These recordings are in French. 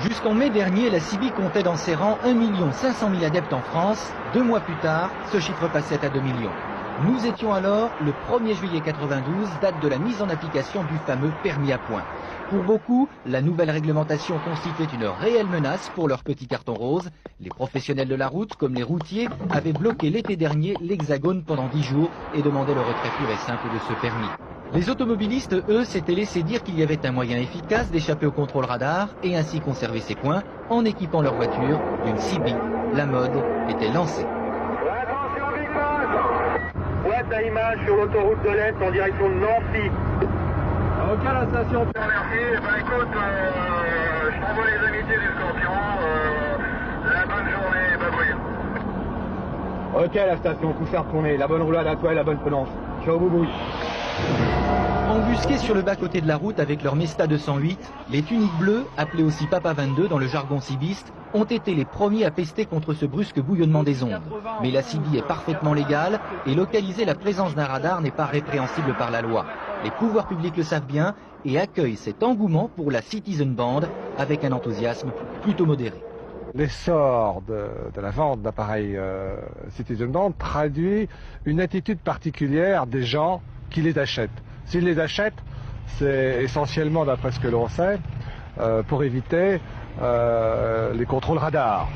Jusqu'en mai dernier, la CIBI comptait dans ses rangs 1 500 000 adeptes en France. 2 mois plus tard, ce chiffre passait à 2 millions. Nous étions alors le 1er juillet 92, date de la mise en application du fameux permis à points. Pour beaucoup, la nouvelle réglementation constituait une réelle menace pour leur petit carton rose. Les professionnels de la route, comme les routiers, avaient bloqué l'été dernier l'Hexagone pendant 10 jours et demandaient le retrait pur et simple de ce permis. Les automobilistes, eux, s'étaient laissé dire qu'il y avait un moyen efficace d'échapper au contrôle radar et ainsi conserver ses points en équipant leur voiture d'une CIBI. La mode était lancée. Attention Big Boss, boîte à images sur l'autoroute de l'Est en direction de Nancy. Ok la station. Merci, bah écoute, je t'envoie les amitiés du Scorpion, la bonne journée, babouille. Ok la station, tout s'est retourné, la bonne roulade à toi et la bonne prudence. Ciao boubouille. Embusqués sur le bas-côté de la route avec leur Mesta 208, les tuniques bleues, appelées aussi Papa 22 dans le jargon cibiste, ont été les premiers à pester contre ce brusque bouillonnement des ondes. Mais la CIBI est parfaitement légale et localiser la présence d'un radar n'est pas répréhensible par la loi. Les pouvoirs publics le savent bien et accueillent cet engouement pour la Citizen Band avec un enthousiasme plutôt modéré. L'essor de la vente d'appareils Citizen Band traduit une attitude particulière des gens qui les achètent. S'ils les achètent, c'est essentiellement, d'après ce que l'on sait, pour éviter les contrôles radars.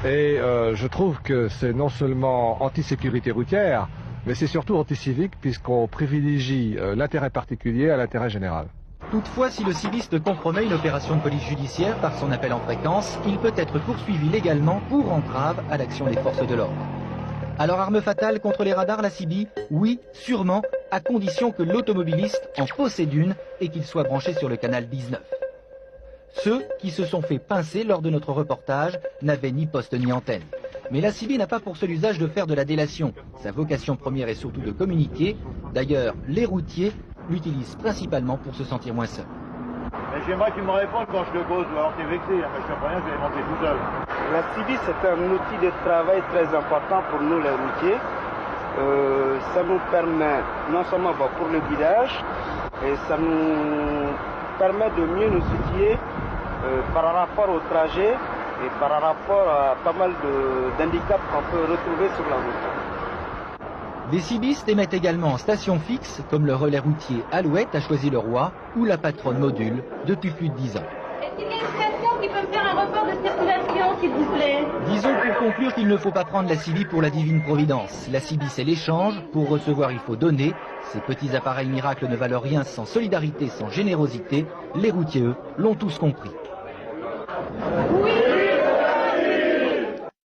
Et je trouve que c'est non seulement anti-sécurité routière, mais c'est surtout anti-civique puisqu'on privilégie l'intérêt particulier à l'intérêt général. Toutefois, si le civiste compromet une opération de police judiciaire par son appel en fréquence, il peut être poursuivi légalement pour entrave à l'action des forces de l'ordre. Alors arme fatale contre les radars, la CIBI? Oui, sûrement, à condition que l'automobiliste en possède une et qu'il soit branché sur le canal 19. Ceux qui se sont fait pincer lors de notre reportage n'avaient ni poste ni antenne. Mais la CIBI n'a pas pour seul usage de faire de la délation. Sa vocation première est surtout de communiquer. D'ailleurs, les routiers l'utilisent principalement pour se sentir moins seuls. J'aimerais que tu me répondes quand je te cause, alors t'es vexé, mais je comprends rien, je vais monter tout seul. La CIBI, c'est un outil de travail très important pour nous les routiers. Ça nous permet non seulement pour le guidage, et ça nous permet de mieux nous situer par rapport au trajet et par rapport à pas mal d'handicaps qu'on peut retrouver sur la route. Des cibistes émettent également en station fixe, comme le relais routier Alouette à Choisy-le-Roi ou la patronne Module depuis plus de 10 ans. Est-ce qu'il y a une station qui peut me faire un report de circulation, s'il vous plaît? Disons pour conclure qu'il ne faut pas prendre la CIBI pour la divine providence. La CIBI, c'est l'échange. Pour recevoir, il faut donner. Ces petits appareils miracles ne valent rien sans solidarité, sans générosité. Les routiers, eux, l'ont tous compris.